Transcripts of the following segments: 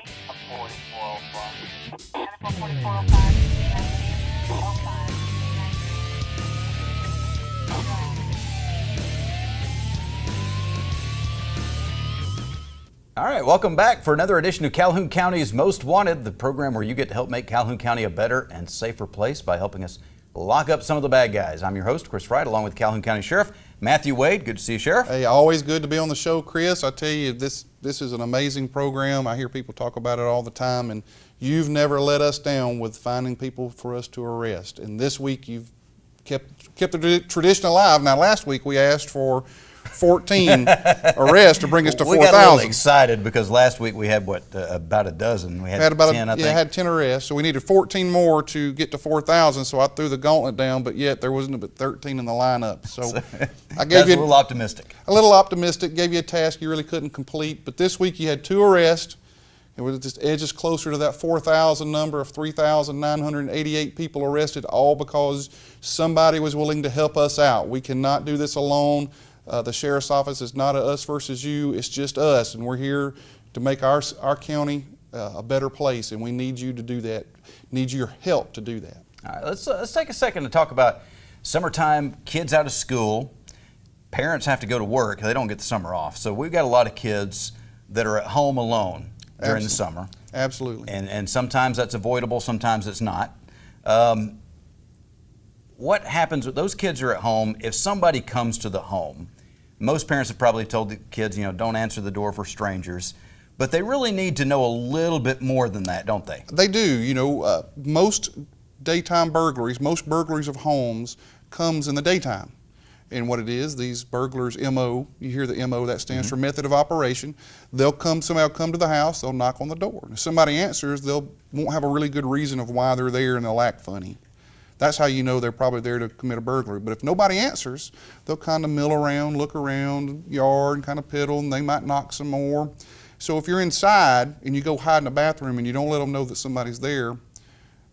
of 4404. Chemical 4405, All right, welcome back for another edition of Calhoun County's Most Wanted, the program where you get to help make Calhoun County a better and safer place by helping us lock up some of the bad guys. I'm your host, Chris Wright, along with Calhoun County Sheriff Matthew Wade. Good to see you, Sheriff. Hey, always good to be on the show, Chris. I tell you, this is an amazing program. I hear people talk about it all the time, and you've never let us down with finding people for us to arrest. And this week you've kept the tradition alive. Now, last week we asked for 14 arrests to bring us to 4,000. We got really excited because last week we had, about a dozen. We had 10, I think. Yeah, had 10 arrests, so we needed 14 more to get to 4,000, so I threw the gauntlet down, but yet there wasn't but 13 in the lineup. So I gave you a little optimistic. A little optimistic, gave you a task you really couldn't complete, but this week you had 2 arrests. It was just edges closer to that 4,000 number of 3,988 people arrested, all because somebody was willing to help us out. We cannot do this alone. The Sheriff's Office is not a us versus you, it's just us, and we're here to make our county a better place, and we need you to do that, need your help to do that. All right, let's take a second to talk about summertime, kids out of school, parents have to go to work, they don't get the summer off, so we've got a lot of kids that are at home alone during the summer. Absolutely. And sometimes that's avoidable, sometimes it's not. What happens with those kids are at home if somebody comes to the home? Most parents have probably told the kids, don't answer the door for strangers, but they really need to know a little bit more than that, don't they? They do. Most daytime burglaries, most burglaries of homes comes in the daytime. And what it is, these burglars' MO, you hear the MO, that stands for method of operation. Somebody will come to the house, they'll knock on the door. If somebody answers, they won't have a really good reason of why they're there and they'll act funny. That's how you know they're probably there to commit a burglary. But if nobody answers, they'll kind of mill around, look around the yard, and kind of piddle, and they might knock some more. So if you're inside and you go hide in the bathroom and you don't let them know that somebody's there,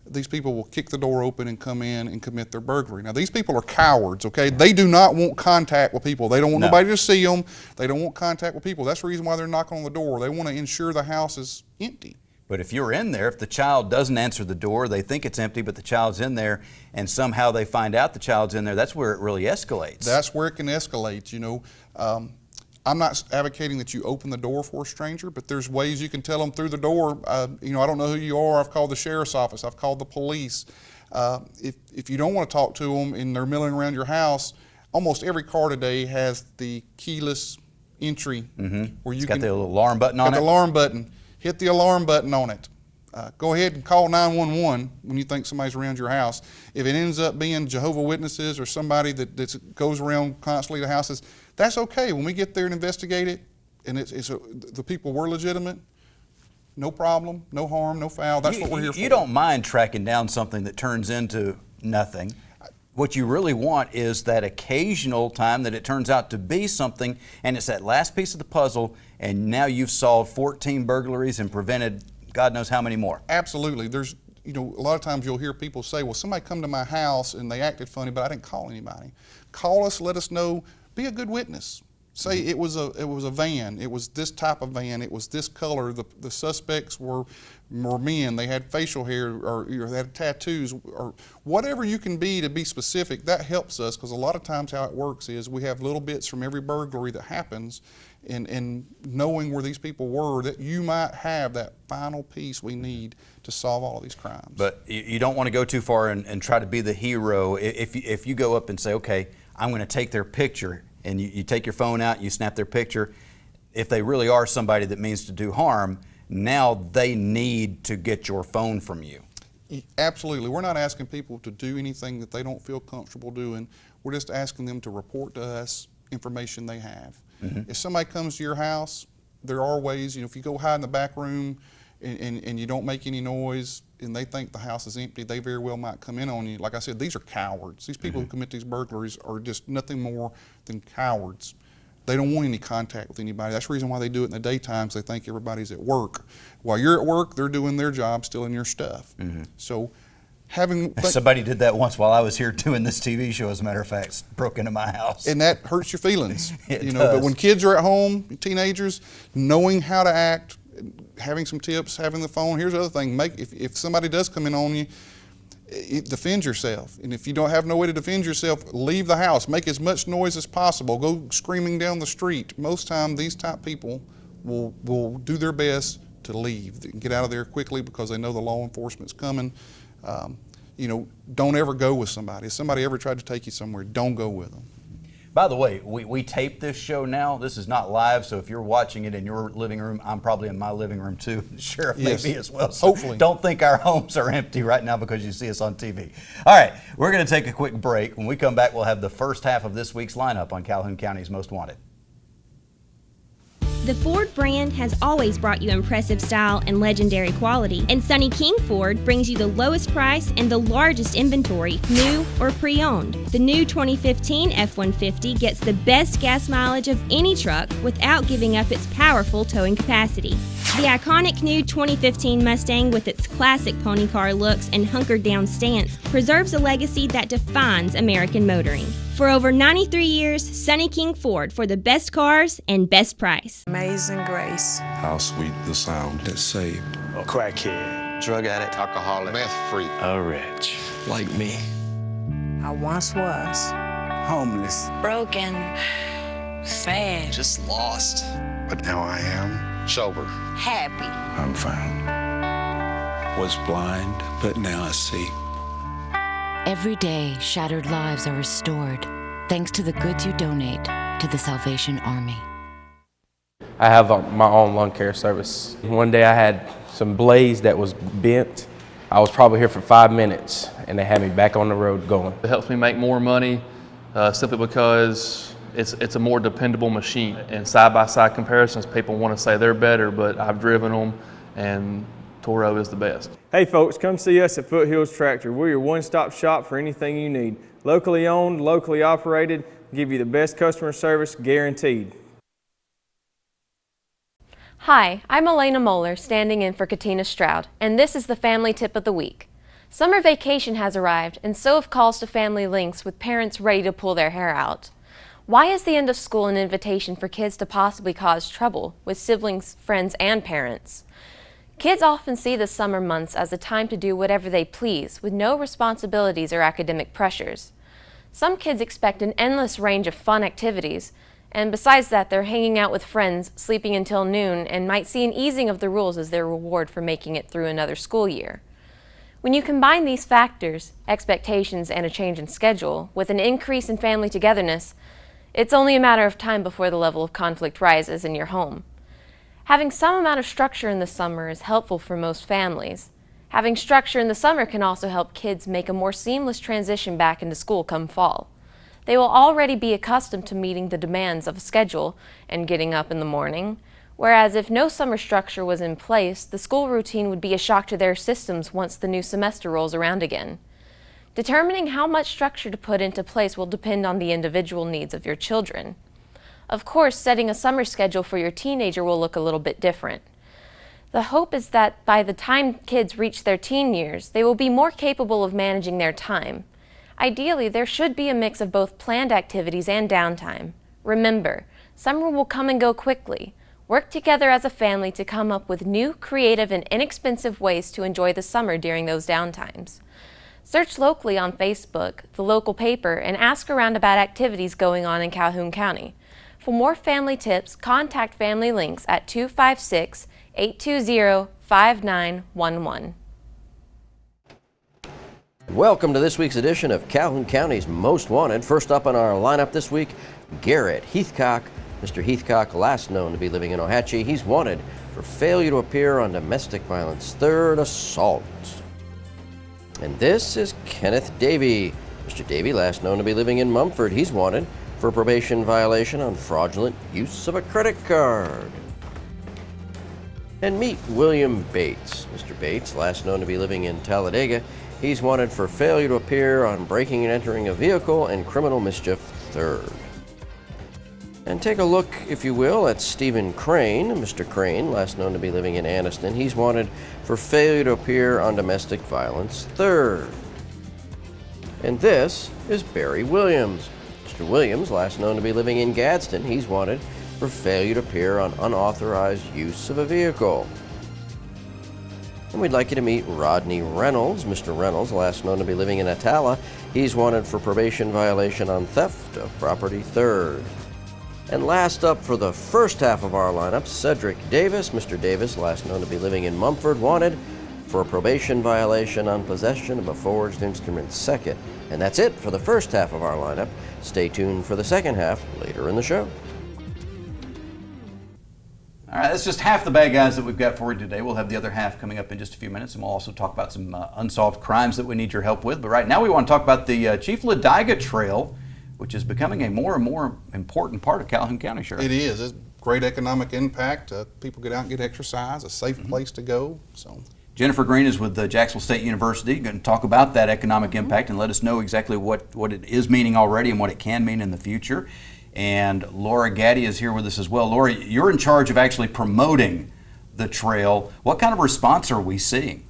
these people will kick the door open and come in and commit their burglary. Now, these people are cowards, okay? They do not want contact with people. They don't want nobody to see them. They don't want contact with people. That's the reason why they're knocking on the door. They want to ensure the house is empty. But if you're in there, if the child doesn't answer the door, they think it's empty, but the child's in there, and somehow they find out the child's in there, that's where it really escalates. That's where it can escalate, I'm not advocating that you open the door for a stranger, but there's ways you can tell them through the door, I don't know who you are, I've called the Sheriff's Office, I've called the police. If you don't want to talk to them and they're milling around your house, almost every car today has the keyless entry where you got the little alarm button on it. The alarm button. Hit the alarm button on it. Go ahead and call 911 when you think somebody's around your house. If it ends up being Jehovah's Witnesses or somebody that goes around constantly to houses, that's okay. When we get there and investigate it, and the people were legitimate, no problem, no harm, no foul. That's what we're here for. You don't mind tracking down something that turns into nothing. What you really want is that occasional time that it turns out to be something, and it's that last piece of the puzzle, and now you've solved 14 burglaries and prevented God knows how many more. Absolutely. There's, a lot of times you'll hear people say, well, somebody come to my house and they acted funny, but I didn't call anybody. Call us, let us know, be a good witness. Say it was a van, it was this type of van, it was this color, the suspects were men, they had facial hair or they had tattoos, or whatever you can be to be specific. That helps us, because a lot of times how it works is we have little bits from every burglary that happens, and knowing where these people were, that you might have that final piece we need to solve all of these crimes. But you don't want to go too far and try to be the hero. If you go up and say, okay, I'm going to take their picture, and you take your phone out, you snap their picture, if they really are somebody that means to do harm, now they need to get your phone from you. Absolutely. We're not asking people to do anything that they don't feel comfortable doing. We're just asking them to report to us information they have. If somebody comes to your house, there are ways, if you go hide in the back room and you don't make any noise and they think the house is empty, they very well might come in on you. Like I said, these are cowards. These people who commit these burglaries are just nothing more than cowards. They don't want any contact with anybody. That's the reason why they do it in the daytime, so they think everybody's at work. While you're at work, they're doing their job, stealing your stuff. So somebody did that once while I was here doing this TV show, as a matter of fact, broke into my house. And that hurts your feelings. It does. But when kids are at home, teenagers, knowing how to act having some tips, having the phone. Here's the other thing: if somebody does come in on you, defend yourself. And if you don't have no way to defend yourself, leave the house. Make as much noise as possible. Go screaming down the street. Most time, these type people will do their best to leave, get out of there quickly because they know the law enforcement's coming. Don't ever go with somebody. If somebody ever tried to take you somewhere, don't go with them. By the way, we tape this show now. This is not live, so if you're watching it in your living room, I'm probably in my living room too. The sheriff may be as well. So hopefully. Don't think our homes are empty right now because you see us on TV. All right, we're going to take a quick break. When we come back, we'll have the first half of this week's lineup on Calhoun County's Most Wanted. The Ford brand has always brought you impressive style and legendary quality, and Sonny King Ford brings you the lowest price and the largest inventory, new or pre-owned. The new 2015 F-150 gets the best gas mileage of any truck without giving up its powerful towing capacity. The iconic new 2015 Mustang, with its classic pony car looks and hunkered down stance, preserves a legacy that defines American motoring. For over 93 years, Sonny King Ford, for the best cars and best price. Amazing grace. How sweet the sound that saved A crackhead, drug addict, alcoholic, meth freak, a wretch, like me. I once was. homeless, broken, sad, just lost. But now I am Sober. happy. I'm found. Was blind, but now I see. Every day, shattered lives are restored thanks to the goods you donate to the Salvation Army. I have my own lawn care service. One day I had some blades that was bent. I was probably here for 5 minutes and they had me back on the road going. It helps me make more money simply because it's a more dependable machine. And side-by-side comparisons, people want to say they're better, but I've driven them and Toro is the best. Hey folks, come see us at Foothills Tractor. We're your one-stop shop for anything you need. Locally owned, locally operated, give you the best customer service guaranteed. Hi, I'm Elena Moeller, standing in for Katina Stroud, and this is the Family Tip of the Week. Summer vacation has arrived, and so have calls to family links with parents ready to pull their hair out. Why is the end of school an invitation for kids to possibly cause trouble with siblings, friends, and parents? Kids often see the summer months as a time to do whatever they please, with no responsibilities or academic pressures. Some kids expect an endless range of fun activities, and besides that, they're hanging out with friends, sleeping until noon, and might see an easing of the rules as their reward for making it through another school year. When you combine these factors, expectations and a change in schedule, with an increase in family togetherness, it's only a matter of time before the level of conflict rises in your home. Having some amount of structure in the summer is helpful for most families. Having structure in the summer can also help kids make a more seamless transition back into school come fall. They will already be accustomed to meeting the demands of a schedule and getting up in the morning, whereas if no summer structure was in place, the school routine would be a shock to their systems once the new semester rolls around again. Determining how much structure to put into place will depend on the individual needs of your children. Of course, setting a summer schedule for your teenager will look a little bit different. The hope is that by the time kids reach their teen years, they will be more capable of managing their time. Ideally, there should be a mix of both planned activities and downtime. Remember, summer will come and go quickly. Work together as a family to come up with new, creative, and inexpensive ways to enjoy the summer during those downtimes. Search locally on Facebook, the local paper, and ask around about activities going on in Calhoun County. For more family tips, contact Family Links at 256-820-5911. Welcome to this week's edition of Calhoun County's Most Wanted. First up on our lineup this week, Garrett Heathcock. Mr. Heathcock, last known to be living in Ohatchee, he's wanted for failure to appear on domestic violence, third assault. And this is Kenneth Davey. Mr. Davey, last known to be living in Mumford, he's wanted for probation violation on fraudulent use of a credit card. And meet William Bates. Mr. Bates, last known to be living in Talladega, he's wanted for failure to appear on breaking and entering a vehicle and criminal mischief, third. And take a look, if you will, at Stephen Crane. Mr. Crane, last known to be living in Anniston, he's wanted for failure to appear on domestic violence, third. And this is Barry Williams. Mr. Williams, last known to be living in Gadsden, he's wanted for failure to appear on unauthorized use of a vehicle. And we'd like you to meet Rodney Reynolds. Mr. Reynolds, last known to be living in Atala, he's wanted for probation violation on theft of property third. And last up for the first half of our lineup, Cedric Davis. Mr. Davis, last known to be living in Mumford, wanted for a probation violation on possession of a forged instrument second. And that's it for the first half of our lineup. Stay tuned for the second half later in the show. All right, that's just half the bad guys that we've got for you today. We'll have the other half coming up in just a few minutes, and we'll also talk about some unsolved crimes that we need your help with. But right now we want to talk about the Chief Ladiga Trail, which is becoming a more and more important part of Calhoun County, Sheriff. It is. It's great economic impact. People get out and get exercise, a safe place to go. So. Jennifer Green is with Jacksonville State University, going to talk about that economic impact and let us know exactly what it is meaning already and what it can mean in the future. And Laura Gaddy is here with us as well. Laura, you're in charge of actually promoting the trail. What kind of response are we seeing?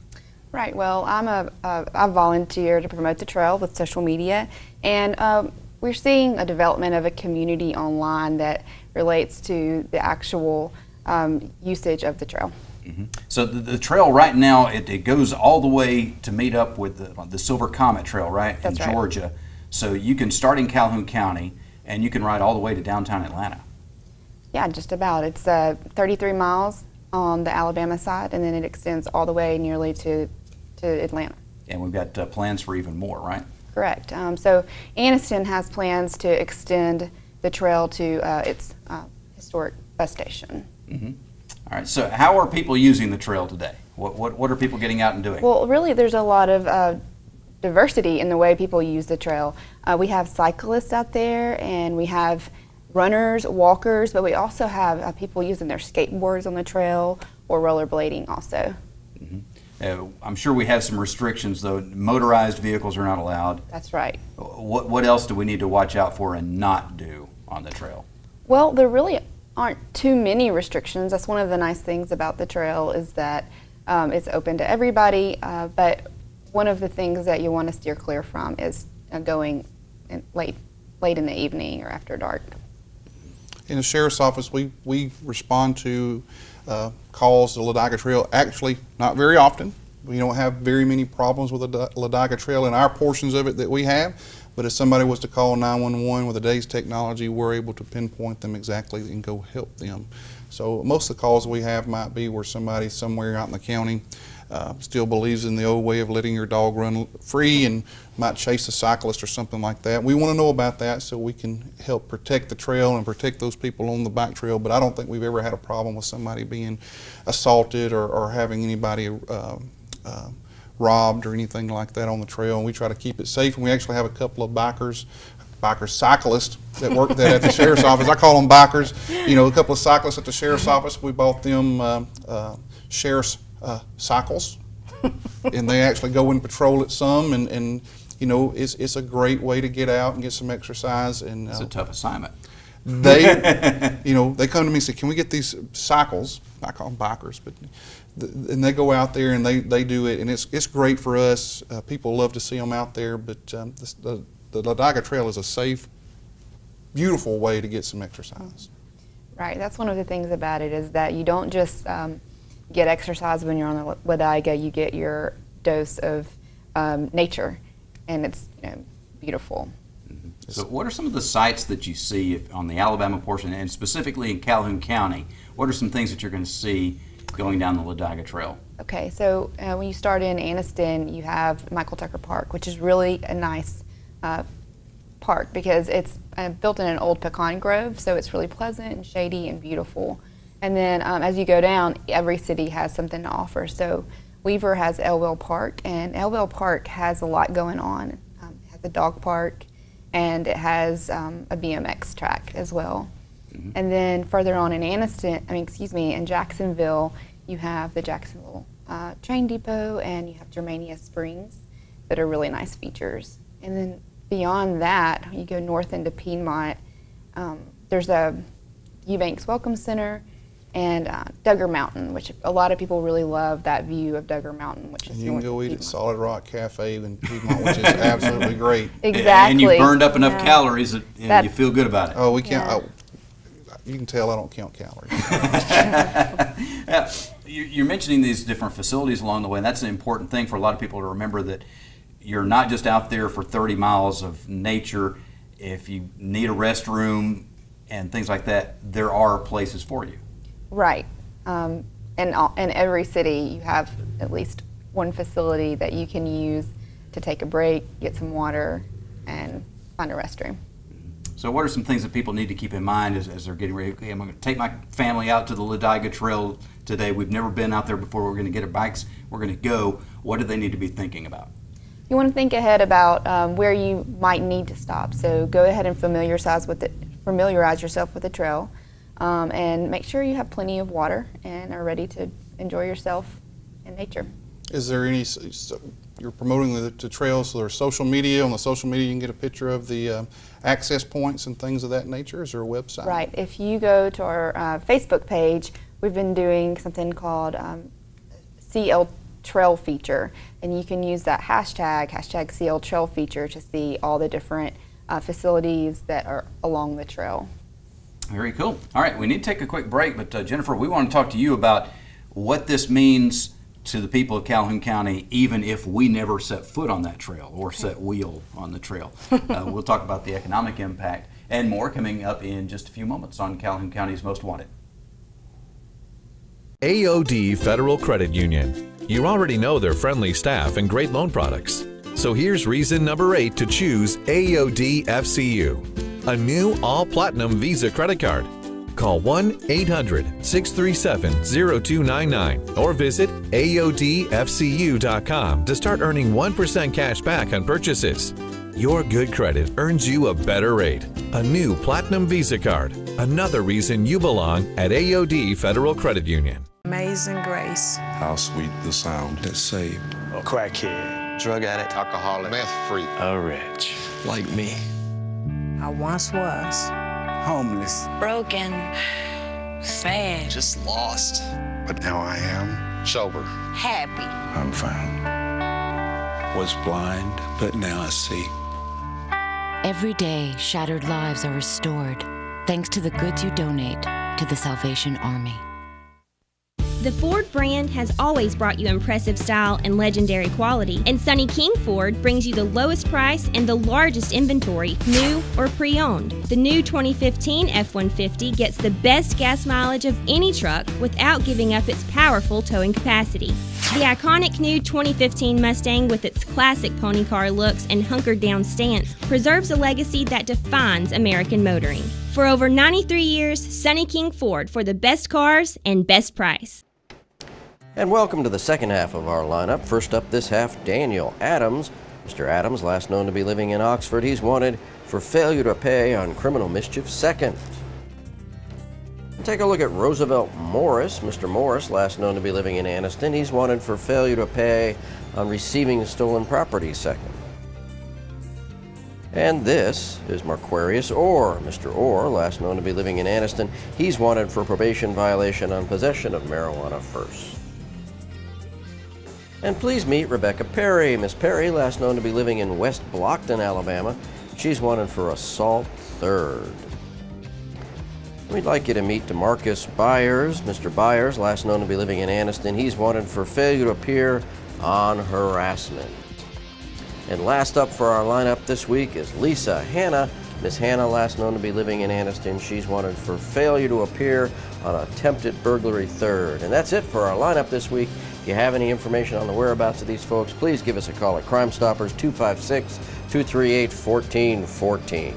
Right. Well, I volunteer to promote the trail with social media, and we're seeing a development of a community online that relates to the actual usage of the trail. Mm-hmm. So the trail right now, it goes all the way to meet up with the Silver Comet Trail, right? That's in Georgia. Right. So you can start in Calhoun County, and you can ride all the way to downtown Atlanta. Yeah, just about. It's 33 miles on the Alabama side, and then it extends all the way nearly to Atlanta. And we've got plans for even more, right? Correct. So Anniston has plans to extend the trail to its historic bus station. Mm-hmm. All right. So how are people using the trail today? What are people getting out and doing? Well, really, there's a lot of diversity in the way people use the trail. We have cyclists out there, and we have runners, walkers, but we also have people using their skateboards on the trail or rollerblading also. Mm-hmm. I'm sure we have some restrictions, though. Motorized vehicles are not allowed. That's right. What else do we need to watch out for and not do on the trail? Well, there really aren't too many restrictions. That's one of the nice things about the trail is that it's open to everybody, but one of the things that you want to steer clear from is going late in the evening or after dark. In the Sheriff's Office, we respond to calls to the Ladiga Trail. Actually, not very often. We don't have very many problems with the Ladiga Trail in our portions of it that we have. But if somebody was to call 911 with today's technology, we're able to pinpoint them exactly and go help them. So most of the calls we have might be where somebody somewhere out in the county still believes in the old way of letting your dog run free and might chase a cyclist or something like that. We want to know about that so we can help protect the trail and protect those people on the bike trail, but I don't think we've ever had a problem with somebody being assaulted or having anybody robbed or anything like that on the trail, and we try to keep it safe. And we actually have a couple of biker cyclists that work that at the Sheriff's Office. I call them bikers. You know, a couple of cyclists at the Sheriff's Office. We bought them Sheriff's cycles, and they actually go and patrol it some, and you know, it's a great way to get out and get some exercise. And it's a tough assignment. They, you know, they come to me and say, "Can we get these cycles?" I call them bikers, but and they go out there and they do it, and it's great for us. People love to see them out there, but the Ladiga Trail is a safe, beautiful way to get some exercise. Right. That's one of the things about it is that you don't just get exercise when you're on the Ladiga. You get your dose of nature, and it's beautiful. Mm-hmm. So what are some of the sights that you see on the Alabama portion, and specifically in Calhoun County? What are some things that you're going to see going down the Ladiga Trail? Okay, so when you start in Anniston, you have Michael Tucker Park, which is really a nice park because it's built in an old pecan grove, so it's really pleasant and shady and beautiful. And then as you go down, every city has something to offer. So Weaver has Elwell Park, and Elwell Park has a lot going on. It has a dog park, and it has a BMX track as well. Mm-hmm. And then further on in in Jacksonville, you have the Jacksonville Train Depot, and you have Germania Springs that are really nice features. And then beyond that, you go north into Piedmont, there's a Eubanks Welcome Center and Duggar Mountain, which a lot of people really love that view of Duggar Mountain, which is and you can go eat at Solid Rock Cafe in Piedmont, which is absolutely great. Exactly. And you've burned up enough calories that you feel good about it. Oh, we can't. You can tell I don't count calories. Yeah, you're mentioning these different facilities along the way, and that's an important thing for a lot of people to remember, that you're not just out there for 30 miles of nature. If you need a restroom and things like that, there are places for you. Right. In every city, you have at least one facility that you can use to take a break, get some water, and find a restroom. So what are some things that people need to keep in mind as they're getting ready? Okay, I'm going to take my family out to the Ladiga Trail today. We've never been out there before. We're going to get our bikes. We're going to go. What do they need to be thinking about? You want to think ahead about where you might need to stop. So go ahead and familiarize yourself with the trail, and make sure you have plenty of water and are ready to enjoy yourself in nature. Is there any, you're promoting the trails, so there's social media. On the social media you can get a picture of the access points and things of that nature. Is there a website? Right. If you go to our Facebook page, we've been doing something called CL Trail Feature, and you can use that hashtag CL Trail Feature to see all the different facilities that are along the trail. Very cool. All right, we need to take a quick break, but Jennifer, we want to talk to you about what this means to the people of Calhoun County, even if we never set foot on that trail or set wheel on the trail. We'll talk about the economic impact and more coming up in just a few moments on Calhoun County's Most Wanted. AOD Federal Credit Union. You already know their friendly staff and great loan products. So here's reason number 8 to choose AOD FCU, a new all-platinum Visa credit card. Call 1-800-637-0299 or visit AODFCU.com to start earning 1% cash back on purchases. Your good credit earns you a better rate. A new Platinum Visa card. Another reason you belong at AOD Federal Credit Union. Amazing grace. How sweet the sound that saved A crackhead. Drug addict, alcoholic, meth freak, A wretch. like me. I once was. Homeless. Broken. Sad. Just lost. But now I am sober. Happy. I'm found. Was blind, but now I see. Every day, shattered lives are restored thanks to the goods you donate to the Salvation Army. The Ford brand has always brought you impressive style and legendary quality, and Sonny King Ford brings you the lowest price and the largest inventory, new or pre-owned. The new 2015 F-150 gets the best gas mileage of any truck without giving up its powerful towing capacity. The iconic new 2015 Mustang, with its classic pony car looks and hunkered down stance, preserves a legacy that defines American motoring. For over 93 years, Sonny King Ford, for the best cars and best price. And welcome to the second half of our lineup. First up this half, Daniel Adams. Mr. Adams, last known to be living in Oxford, he's wanted for failure to pay on criminal mischief second. Take a look at Roosevelt Morris. Mr. Morris, last known to be living in Anniston, he's wanted for failure to pay on receiving stolen property second. And this is Marquarius Orr. Mr. Orr, last known to be living in Anniston, he's wanted for probation violation on possession of marijuana first. And please meet Rebecca Perry. Miss Perry, last known to be living in West Blockton, Alabama, she's wanted for assault third. We'd like you to meet DeMarcus Byers. Mr. Byers, last known to be living in Anniston, he's wanted for failure to appear on harassment. And last up for our lineup this week is Lisa Hanna. Miss Hanna, last known to be living in Anniston, she's wanted for failure to appear on attempted burglary third. And that's it for our lineup this week. If you have any information on the whereabouts of these folks, please give us a call at Crime Stoppers 256-238-1414.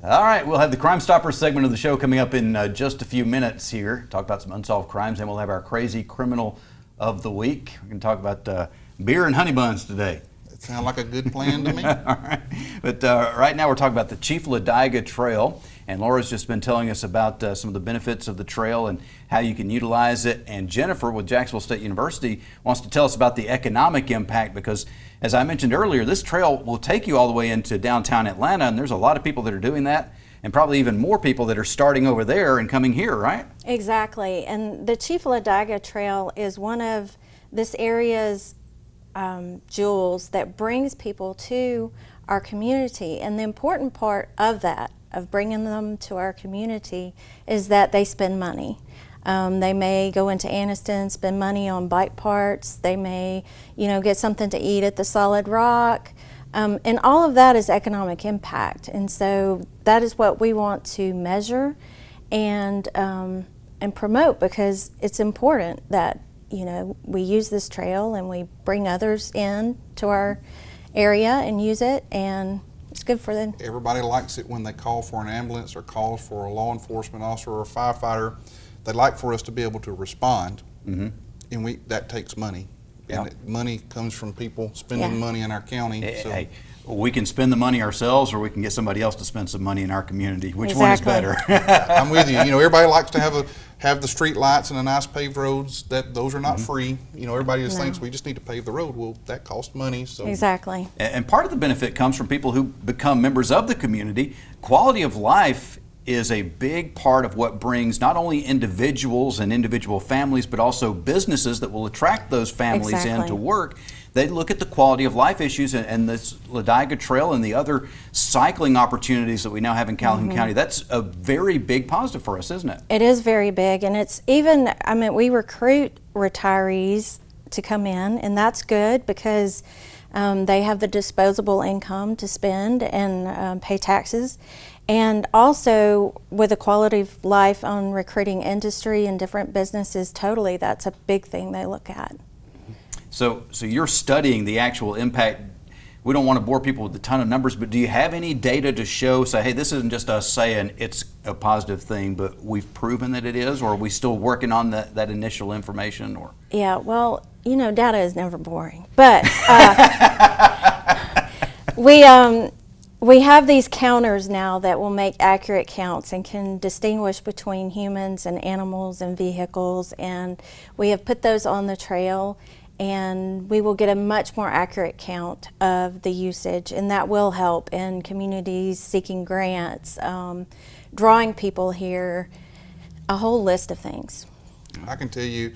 All right, we'll have the Crime Stoppers segment of the show coming up in just a few minutes here. Talk about some unsolved crimes, and we'll have our crazy criminal of the week. We're going to talk about beer and honey buns today. That sounds like a good plan to me. All right, but right now we're talking about the Chief Ladiga Trail, and Laura's just been telling us about some of the benefits of the trail and how you can utilize it. And Jennifer with Jacksonville State University wants to tell us about the economic impact, because as I mentioned earlier, this trail will take you all the way into downtown Atlanta, and there's a lot of people that are doing that, and probably even more people that are starting over there and coming here, right? Exactly, and the Chief Ladiga Trail is one of this area's jewels that brings people to our community, and the important part of that of bringing them to our community is that they spend money. They may go into Anniston, spend money on bike parts. They may, get something to eat at the Solid Rock. And all of that is economic impact. And so that is what we want to measure and promote, because it's important that, we use this trail and we bring others in to our area and use it, and it's good for them. Everybody likes it when they call for an ambulance or call for a law enforcement officer or a firefighter. They like for us to be able to respond, and that takes money. Yeah. And money comes from people spending money in our county. Hey, we can spend the money ourselves, or we can get somebody else to spend some money in our community. Which Exactly. one is better? I'm with you. Everybody likes to have the street lights and the nice paved roads. Those are not free. Everybody just thinks we just need to pave the road. Well, that costs money. So Exactly. And part of the benefit comes from people who become members of the community. Quality of life is a big part of what brings not only individuals and individual families, but also businesses that will attract those families in to work. They look at the quality of life issues, and this Ladiga Trail and the other cycling opportunities that we now have in Calhoun County. That's a very big positive for us, isn't it? It is very big, and it's even, we recruit retirees to come in, and that's good because they have the disposable income to spend and pay taxes. And also with the quality of life on recruiting industry and different businesses, totally, that's a big thing they look at. So you're studying the actual impact. We don't want to bore people with a ton of numbers, but do you have any data to say, hey, this isn't just us saying it's a positive thing, but we've proven that it is, or are we still working on that initial information? Or Yeah, well, data is never boring, but we have these counters now that will make accurate counts and can distinguish between humans and animals and vehicles, and we have put those on the trail, and we will get a much more accurate count of the usage, and that will help in communities seeking grants, drawing people here, a whole list of things. I can tell you,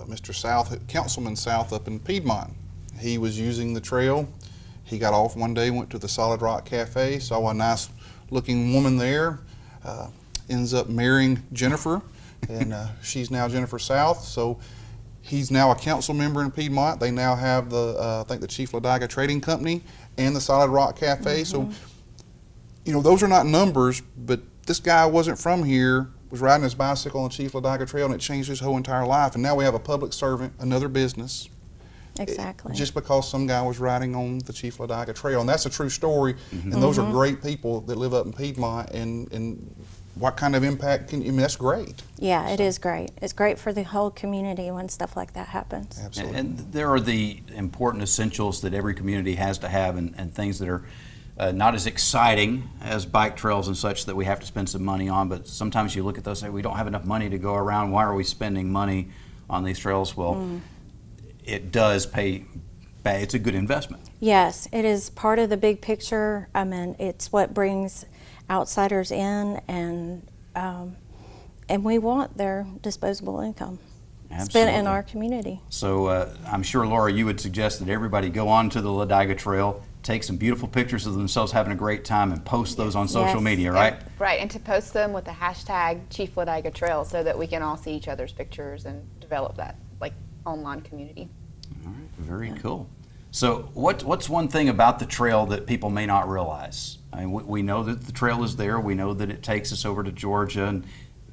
Mr. South, Councilman South up in Piedmont, he was using the trail. He got off one day, went to the Solid Rock Cafe, saw a nice looking woman there, ends up marrying Jennifer, and she's now Jennifer South. So he's now a council member in Piedmont. They now have I think the Chief Ladiga Trading Company and the Solid Rock Cafe. So, those are not numbers, but this guy wasn't from here, was riding his bicycle on the Chief Ladiga Trail, and it changed his whole entire life. And now we have a public servant, another business. Exactly. Just because some guy was riding on the Chief Ladiga Trail. And that's a true story. And those are great people that live up in Piedmont. And what kind of impact that's great. Yeah, it is great. It's great for the whole community when stuff like that happens. Absolutely. And there are the important essentials that every community has to have, and things that are not as exciting as bike trails and such that we have to spend some money on. But sometimes you look at those and say, we don't have enough money to go around. Why are we spending money on these trails? Well, it does pay back. It's a good investment. Yes, it is part of the big picture. It's what brings outsiders in, and we want their disposable income spent in our community. So I'm sure, Laura, you would suggest that everybody go on to the Ladiga Trail, take some beautiful pictures of themselves having a great time, and post those on social media, right? Right, and to post them with the hashtag Chief Ladiga Trail so that we can all see each other's pictures and develop that online community. All right, very cool. So what's one thing about the trail that people may not realize? I mean, we know that the trail is there. We know that it takes us over to Georgia, and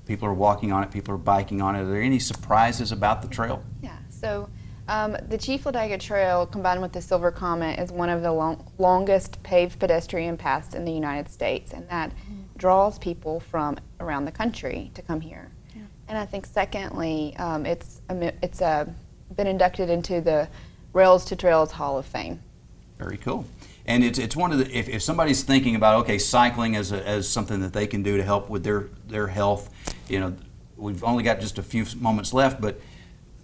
people are walking on it, people are biking on it. Are there any surprises about the trail? Yeah, so the Chief Ladiga Trail, combined with the Silver Comet, is one of the longest paved pedestrian paths in the United States, and that draws people from around the country to come here. Yeah. And I think secondly, it's been inducted into the Rails to Trails Hall of Fame. Very cool. And it's one of the, if somebody's thinking about, okay, cycling as something that they can do to help with their health, we've only got just a few moments left, but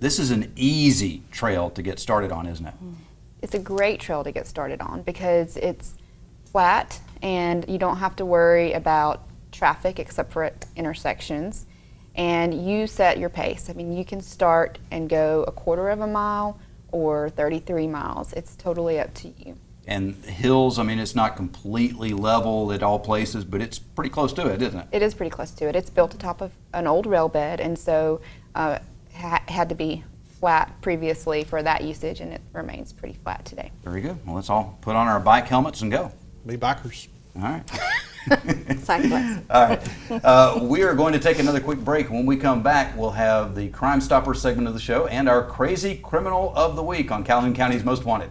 this is an easy trail to get started on, isn't it? It's a great trail to get started on because it's flat and you don't have to worry about traffic except for at intersections. And you set your pace. I mean, you can start and go a quarter of a mile or 33 miles. It's totally up to you. and hills. I mean, it's not completely level at all places, but it's pretty close to it, isn't it? It is pretty close to it. It's built atop of an old rail bed, and so had to be flat previously for that usage, and it remains pretty flat today. Very good. Well, let's all put on our bike helmets and go. Be bikers. All right. Cyclists. All right. We are going to take another quick break. When we come back, we'll have the Crime Stopper segment of the show and our Crazy Criminal of the Week on Calhoun County's Most Wanted.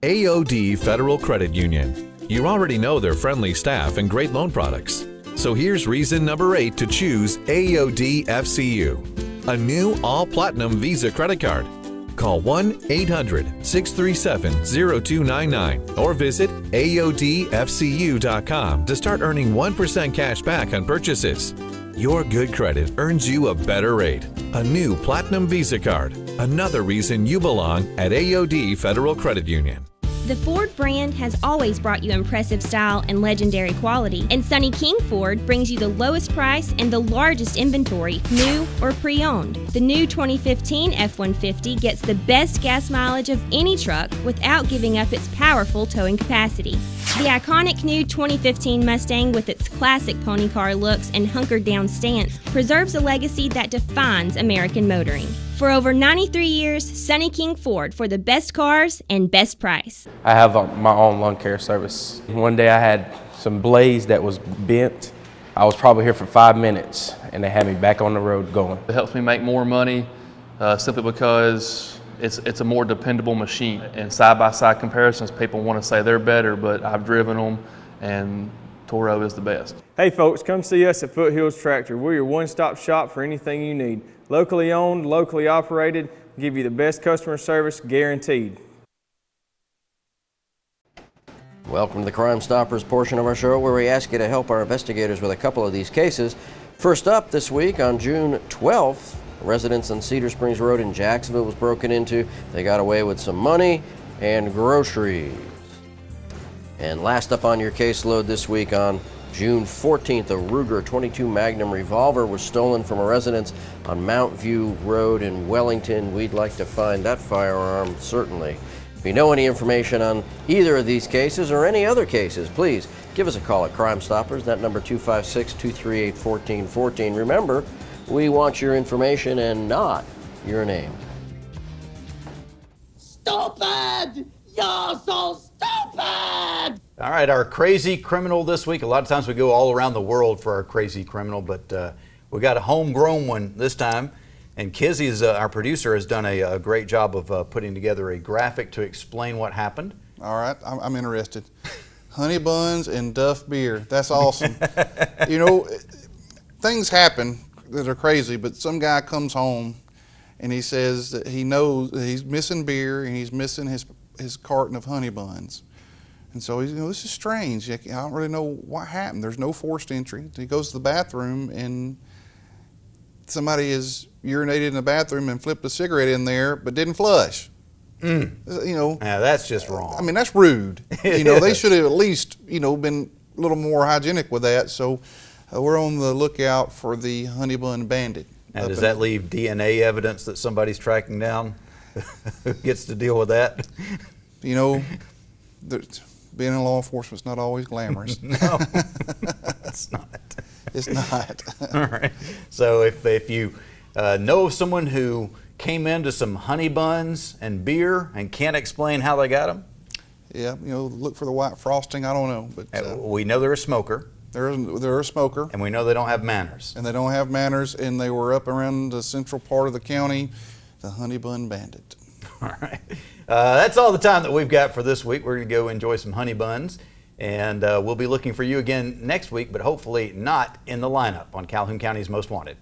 AOD Federal Credit Union. You already know their friendly staff and great loan products. So here's reason number 8 to choose AOD FCU, a new all-platinum Visa credit card. Call 1-800-637-0299 or visit AODFCU.com to start earning 1% cash back on purchases. Your good credit earns you a better rate. A new Platinum Visa card. Another reason you belong at AOD Federal Credit Union. The Ford brand has always brought you impressive style and legendary quality, and Sonny King Ford brings you the lowest price and the largest inventory, new or pre-owned. The new 2015 F-150 gets the best gas mileage of any truck without giving up its powerful towing capacity. The iconic new 2015 Mustang, with its classic pony car looks and hunkered down stance, preserves a legacy that defines American motoring. For over 93 years, Sonny King Ford, for the best cars and best price. I have my own lawn care service. One day I had some blaze that was bent. I was probably here for 5 minutes and they had me back on the road going. It helps me make more money simply because it's a more dependable machine. And side-by-side comparisons, people want to say they're better, but I've driven them and Toro is the best. Hey folks, come see us at Foothills Tractor. We're your one-stop shop for anything you need. Locally owned, locally operated, give you the best customer service guaranteed. Welcome to the Crime Stoppers portion of our show, where we ask you to help our investigators with a couple of these cases. First up this week, on June 12th, a residence on Cedar Springs Road in Jacksonville was broken into. They got away with some money and groceries. And last up on your caseload this week, on June 14th, a Ruger 22 Magnum revolver was stolen from a residence on Mount View Road in Wellington. We'd like to find that firearm, certainly. If you know any information on either of these cases or any other cases, please give us a call at Crime Stoppers. That number 256-238-1414. Remember, we want your information and not your name. Stupid! You're so stupid! All right, our Crazy Criminal this week. A lot of times we go all around the world for our Crazy Criminal, but we got a homegrown one this time. And Kizzy, our producer, has done a great job of putting together a graphic to explain what happened. All right, I'm interested. Honey buns and Duff beer. That's awesome. You know, things happen that are crazy, but some guy comes home and he says that he knows that he's missing beer and he's missing his carton of honey buns. And so he's, this is strange. I don't really know what happened. There's no forced entry. He goes to the bathroom and somebody has urinated in the bathroom and flipped a cigarette in there, but didn't flush. You know, yeah, that's just wrong. I mean, that's rude. You know, they should have at least, been a little more hygienic with that. So we're on the lookout for the honey bun bandit. Now, does that leave DNA evidence that somebody's tracking down? Who gets to deal with that? You know, being in law enforcement is not always glamorous. No, it's not. It's not. All right. So if you know of someone who came into some honey buns and beer and can't explain how they got them, yeah, look for the white frosting. I don't know, but we know they're a smoker. They're a smoker, and we know they don't have manners. And they don't have manners, and they were up around the central part of the county, the honey bun bandit. All right. That's all the time that we've got for this week. We're going to go enjoy some honey buns, and we'll be looking for you again next week, but hopefully not in the lineup on Calhoun County's Most Wanted.